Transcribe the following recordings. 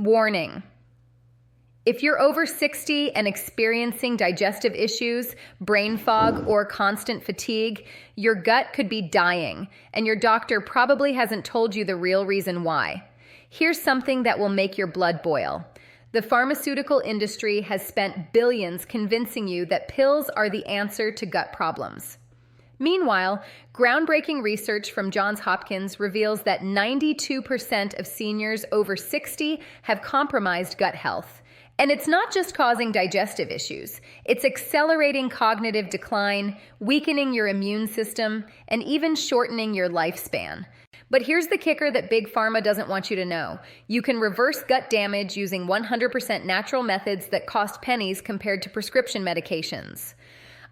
Warning. If you're over 60 and experiencing digestive issues, brain fog, or constant fatigue, your gut could be dying, and your doctor probably hasn't told you the real reason why. Here's something that will make your blood boil. The pharmaceutical industry has spent billions convincing you that pills are the answer to gut problems. Meanwhile, groundbreaking research from Johns Hopkins reveals that 92% of seniors over 60 have compromised gut health. And it's not just causing digestive issues. It's accelerating cognitive decline, weakening your immune system, and even shortening your lifespan. But here's the kicker that Big Pharma doesn't want you to know. You can reverse gut damage using 100% natural methods that cost pennies compared to prescription medications.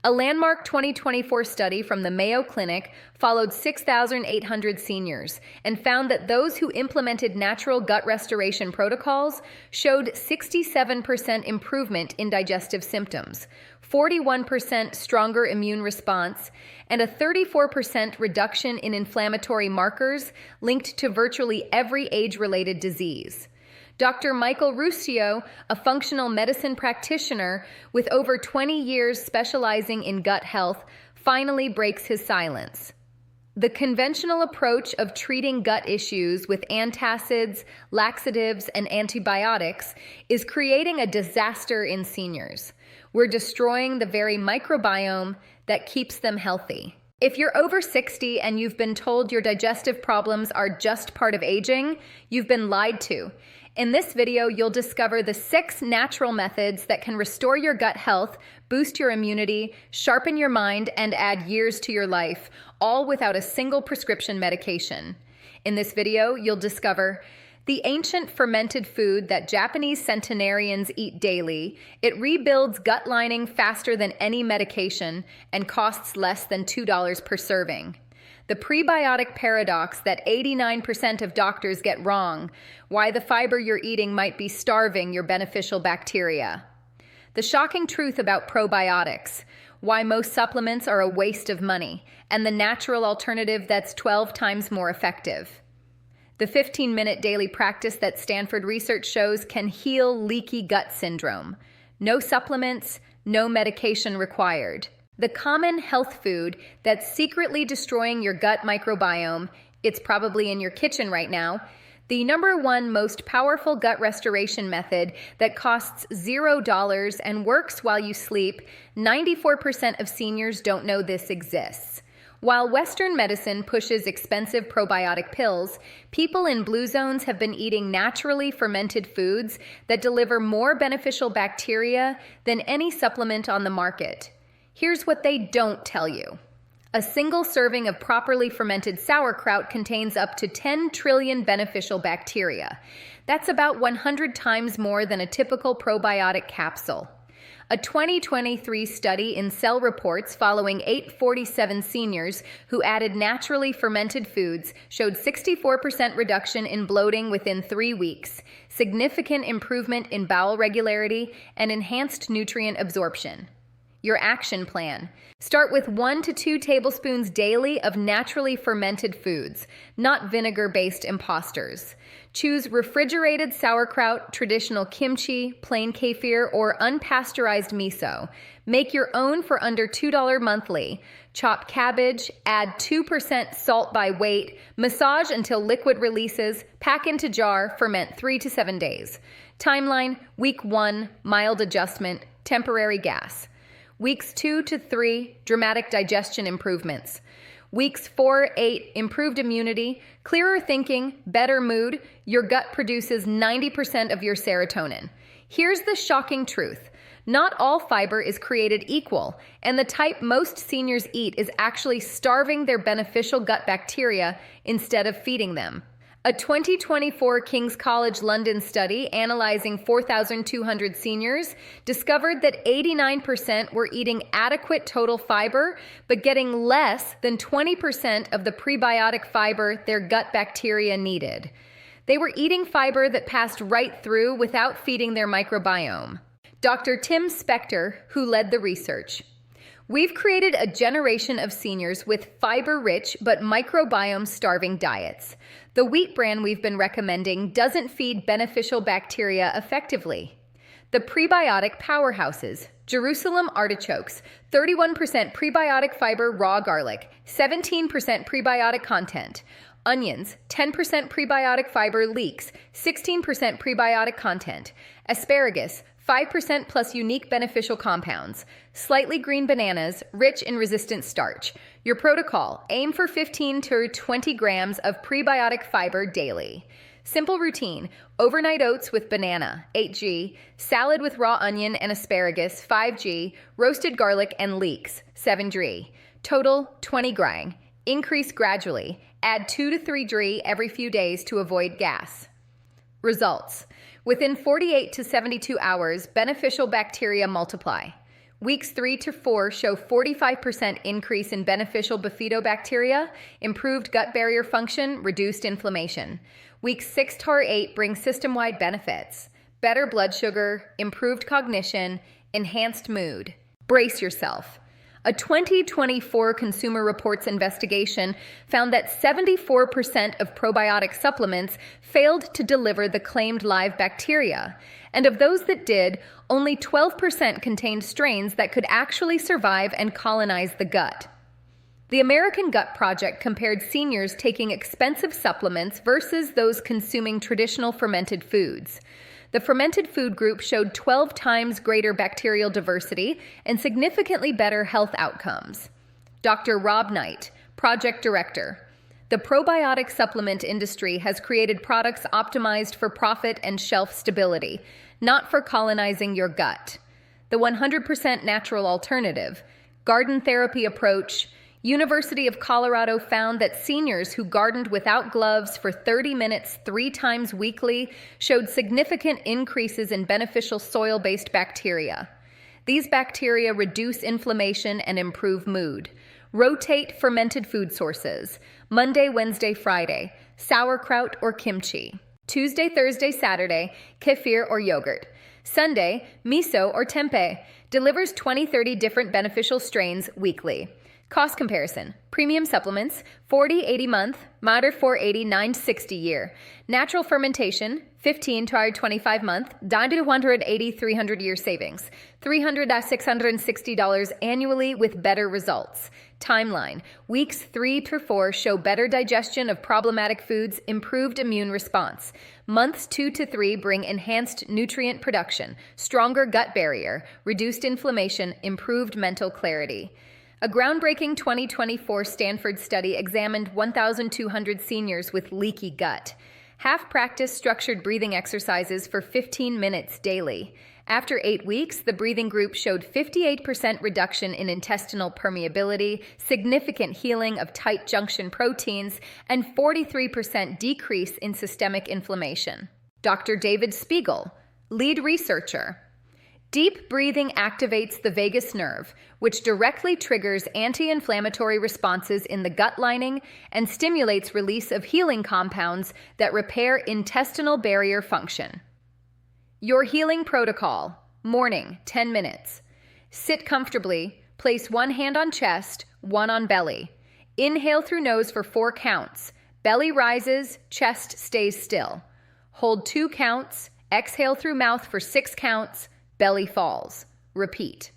A landmark 2024 study from the Mayo Clinic followed 6,800 seniors and found that those who implemented natural gut restoration protocols showed 67% improvement in digestive symptoms, 41% stronger immune response, and a 34% reduction in inflammatory markers linked to virtually every age-related disease. Dr. Michael Ruscio, a functional medicine practitioner with over 20 years specializing in gut health, finally breaks his silence. The conventional approach of treating gut issues with antacids, laxatives, and antibiotics is creating a disaster in seniors. We're destroying the very microbiome that keeps them healthy. If you're over 60 and you've been told your digestive problems are just part of aging, you've been lied to. In this video, you'll discover the 6 natural methods that can restore your gut health, boost your immunity, sharpen your mind, and add years to your life, all without a single prescription medication. In this video, you'll discover the ancient fermented food that Japanese centenarians eat daily. It rebuilds gut lining faster than any medication and costs less than $2 per serving. The prebiotic paradox that 89% of doctors get wrong, why the fiber you're eating might be starving your beneficial bacteria. The shocking truth about probiotics, why most supplements are a waste of money, and the natural alternative that's 12 times more effective. The 15-minute daily practice that Stanford research shows can heal leaky gut syndrome. No supplements, no medication required. The common health food that's secretly destroying your gut microbiome, it's probably in your kitchen right now. The #1 most powerful gut restoration method that costs $0 and works while you sleep. 94% of seniors don't know this exists. While Western medicine pushes expensive probiotic pills, people in blue zones have been eating naturally fermented foods that deliver more beneficial bacteria than any supplement on the market. Here's what they don't tell you. A single serving of properly fermented sauerkraut contains up to 10 trillion beneficial bacteria. That's about 100 times more than a typical probiotic capsule. A 2023 study in Cell Reports following 847 seniors who added naturally fermented foods showed 64% reduction in bloating within 3 weeks, significant improvement in bowel regularity, and enhanced nutrient absorption. Your action plan. Start with 1 to 2 tablespoons daily of naturally fermented foods, not vinegar-based imposters. Choose refrigerated sauerkraut, traditional kimchi, plain kefir, or unpasteurized miso. Make your own for under $2 monthly. Chop cabbage, add 2% salt by weight, massage until liquid releases, pack into jar, ferment 3 to 7 days. Timeline, week 1, mild adjustment, temporary gas. Weeks 2 to 3, dramatic digestion improvements. Weeks 4-8, improved immunity, clearer thinking, better mood. Your gut produces 90% of your serotonin. Here's the shocking truth. Not all fiber is created equal, and the type most seniors eat is actually starving their beneficial gut bacteria instead of feeding them. A 2024 King's College London study analyzing 4,200 seniors discovered that 89% were eating adequate total fiber, but getting less than 20% of the prebiotic fiber their gut bacteria needed. They were eating fiber that passed right through without feeding their microbiome. Dr. Tim Spector, who led the research. We've created a generation of seniors with fiber-rich but microbiome-starving diets. The wheat bran we've been recommending doesn't feed beneficial bacteria effectively. The prebiotic powerhouses: Jerusalem artichokes, 31% prebiotic fiber raw garlic, 17% prebiotic content. Onions, 10% prebiotic fiber leeks, 16% prebiotic content. Asparagus, 5% plus unique beneficial compounds. Slightly green bananas, rich in resistant starch. Your protocol: aim for 15 to 20 grams of prebiotic fiber daily. Simple routine: overnight oats with banana, 8g, salad with raw onion and asparagus, 5g, roasted garlic and leeks, 7g. Total, 20 g. Increase gradually. Add 2 to 3 g every few days to avoid gas. Results: within 48 to 72 hours, beneficial bacteria multiply. Weeks 3 to 4 show 45% increase in beneficial bifidobacteria, improved gut barrier function, reduced inflammation. Weeks 6 to 8 bring system-wide benefits: better blood sugar, improved cognition, enhanced mood. Brace yourself. A 2024 Consumer Reports investigation found that 74% of probiotic supplements failed to deliver the claimed live bacteria, and of those that did, only 12% contained strains that could actually survive and colonize the gut. The American Gut Project compared seniors taking expensive supplements versus those consuming traditional fermented foods. The fermented food group showed 12 times greater bacterial diversity and significantly better health outcomes. Dr. Rob Knight, Project Director. The probiotic supplement industry has created products optimized for profit and shelf stability, not for colonizing your gut. The 100% natural alternative: garden therapy approach. University of Colorado found that seniors who gardened without gloves for 30 minutes 3 times weekly showed significant increases in beneficial soil-based bacteria. These bacteria reduce inflammation and improve mood. Rotate fermented food sources: Monday, Wednesday, Friday, sauerkraut or kimchi. Tuesday, Thursday, Saturday, kefir or yogurt. Sunday, miso or tempeh. Delivers 20-30 different beneficial strains weekly. Cost comparison: premium supplements, $40.80 month, Mater $480, $960 year. Natural fermentation, $15 to $25 month, $980, 300 year savings. $300 to $660 annually with better results. Timeline: weeks 3 to 4 show better digestion of problematic foods, improved immune response. Months 2 to 3 bring enhanced nutrient production, stronger gut barrier, reduced inflammation, improved mental clarity. A groundbreaking 2024 Stanford study examined 1,200 seniors with leaky gut. Half-practice structured breathing exercises for 15 minutes daily. After 8 weeks, the breathing group showed 58% reduction in intestinal permeability, significant healing of tight junction proteins, and 43% decrease in systemic inflammation. Dr. David Spiegel, lead researcher. Deep breathing activates the vagus nerve, which directly triggers anti-inflammatory responses in the gut lining and stimulates release of healing compounds that repair intestinal barrier function. Your healing protocol: morning, 10 minutes. Sit comfortably, place one hand on chest, one on belly. Inhale through nose for 4 counts. Belly rises, chest stays still. Hold 2 counts, exhale through mouth for 6 counts, belly falls. Repeat.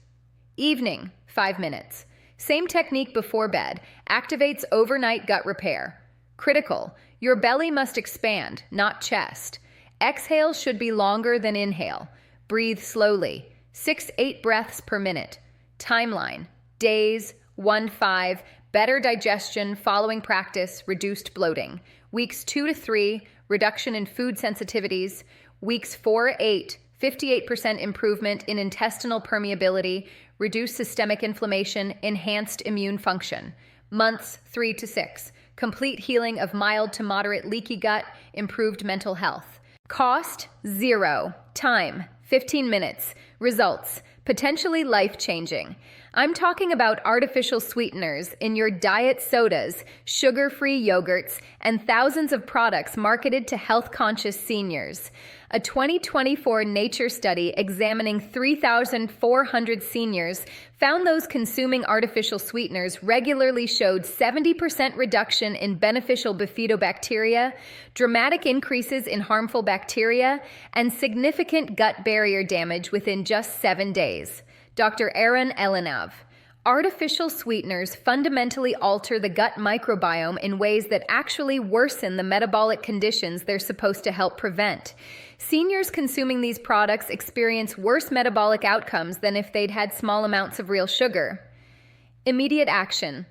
Evening, 5 minutes. Same technique before bed. Activates overnight gut repair. Critical: your belly must expand, not chest. Exhale should be longer than inhale. Breathe slowly. 6-8 breaths per minute. Timeline: days 1-5. Better digestion following practice, reduced bloating. Weeks 2 to 3, reduction in food sensitivities. Weeks 4-8, 58% improvement in intestinal permeability, reduced systemic inflammation, enhanced immune function. Months 3 to 6, complete healing of mild to moderate leaky gut, improved mental health. Cost: $0. Time: 15 minutes. Results: potentially life-changing. I'm talking about artificial sweeteners in your diet sodas, sugar-free yogurts, and thousands of products marketed to health-conscious seniors. A 2024 Nature study examining 3,400 seniors found those consuming artificial sweeteners regularly showed 70% reduction in beneficial bifidobacteria, dramatic increases in harmful bacteria, and significant gut barrier damage within just 7 days. Dr. Aaron Elenov. Artificial sweeteners fundamentally alter the gut microbiome in ways that actually worsen the metabolic conditions they're supposed to help prevent. Seniors consuming these products experience worse metabolic outcomes than if they'd had small amounts of real sugar. Immediate action.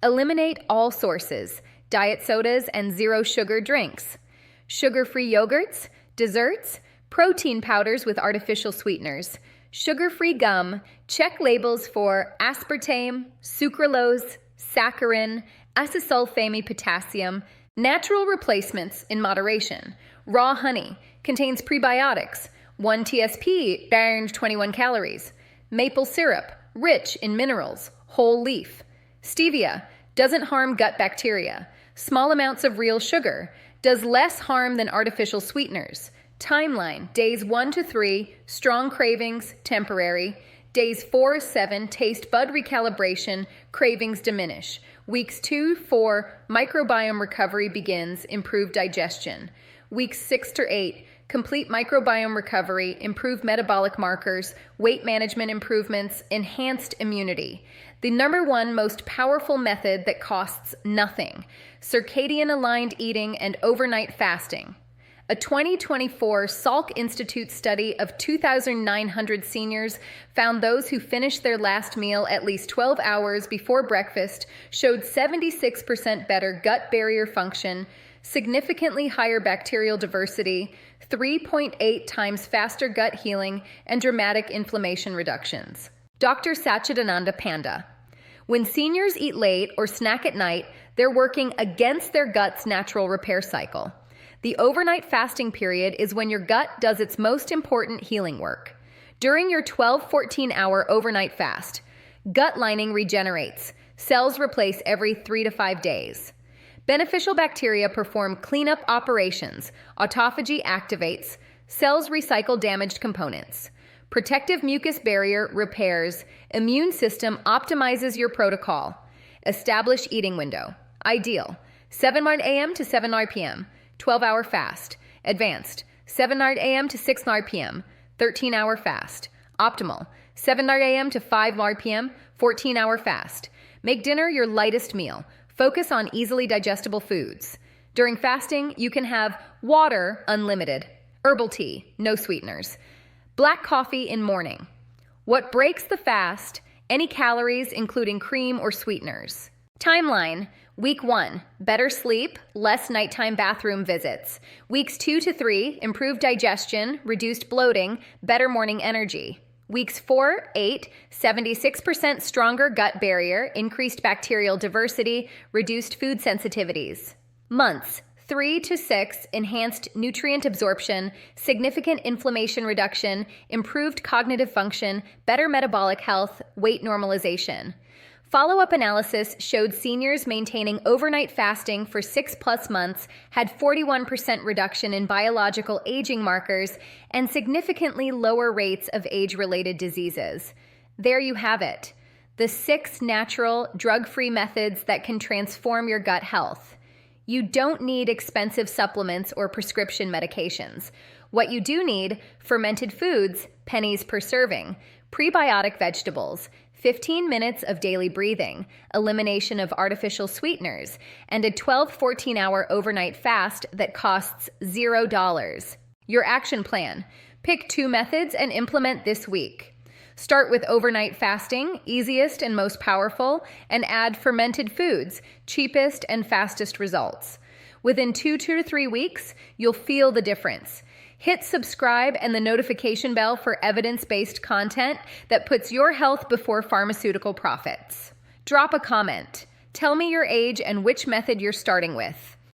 Eliminate all sources, diet sodas and zero-sugar drinks, sugar-free yogurts, desserts, protein powders with artificial sweeteners, sugar-free gum. Check labels for aspartame, sucralose, saccharin, acesulfame potassium, natural replacements in moderation. Raw honey contains prebiotics, 1 TSP, 21 calories. Maple syrup, rich in minerals, whole leaf. Stevia, doesn't harm gut bacteria. Small amounts of real sugar, does less harm than artificial sweeteners. Timeline, days 1 to 3, strong cravings, temporary. Days 4-7, taste bud recalibration, cravings diminish. Weeks 2-4, microbiome recovery begins, improved digestion. Weeks 6-8, complete microbiome recovery, improved metabolic markers, weight management improvements, enhanced immunity. The #1 most powerful method that costs nothing, circadian-aligned eating and overnight fasting. A 2024 Salk Institute study of 2,900 seniors found those who finished their last meal at least 12 hours before breakfast showed 76% better gut barrier function, significantly higher bacterial diversity, 3.8 times faster gut healing, and dramatic inflammation reductions. Dr. Satchidananda Panda. When seniors eat late or snack at night, they're working against their gut's natural repair cycle. The overnight fasting period is when your gut does its most important healing work. During your 12-14-hour overnight fast, gut lining regenerates. Cells replace every 3 to 5 days. Beneficial bacteria perform cleanup operations. Autophagy activates. Cells recycle damaged components. Protective mucus barrier repairs. Immune system optimizes your protocol. Establish eating window. Ideal. 7 a.m. to 7 p.m. 12-hour fast. Advanced. 7 a.m. to 6 p.m. 13-hour fast. Optimal. 7 a.m. to 5 p.m. 14-hour fast. Make dinner your lightest meal. Focus on easily digestible foods. During fasting, you can have water, unlimited. Herbal tea, no sweeteners. Black coffee in morning. What breaks the fast? Any calories, including cream or sweeteners. Timeline. Week 1, better sleep, less nighttime bathroom visits. Weeks 2 to 3, improved digestion, reduced bloating, better morning energy. Weeks 4-8, 76% stronger gut barrier, increased bacterial diversity, reduced food sensitivities. Months 3 to 6, enhanced nutrient absorption, significant inflammation reduction, improved cognitive function, better metabolic health, weight normalization. Follow-up analysis showed seniors maintaining overnight fasting for 6+ months had 41% reduction in biological aging markers and significantly lower rates of age-related diseases. There you have it, the 6 natural, drug-free methods that can transform your gut health. You don't need expensive supplements or prescription medications. What you do need: fermented foods, pennies per serving, prebiotic vegetables, 15 minutes of daily breathing, elimination of artificial sweeteners, and a 12-14-hour overnight fast that costs $0. Your action plan. Pick 2 methods and implement this week. Start with overnight fasting, easiest and most powerful, and add fermented foods, cheapest and fastest results. Within 2 to 3 weeks, you'll feel the difference. Hit subscribe and the notification bell for evidence-based content that puts your health before pharmaceutical profits. Drop a comment. Tell me your age and which method you're starting with.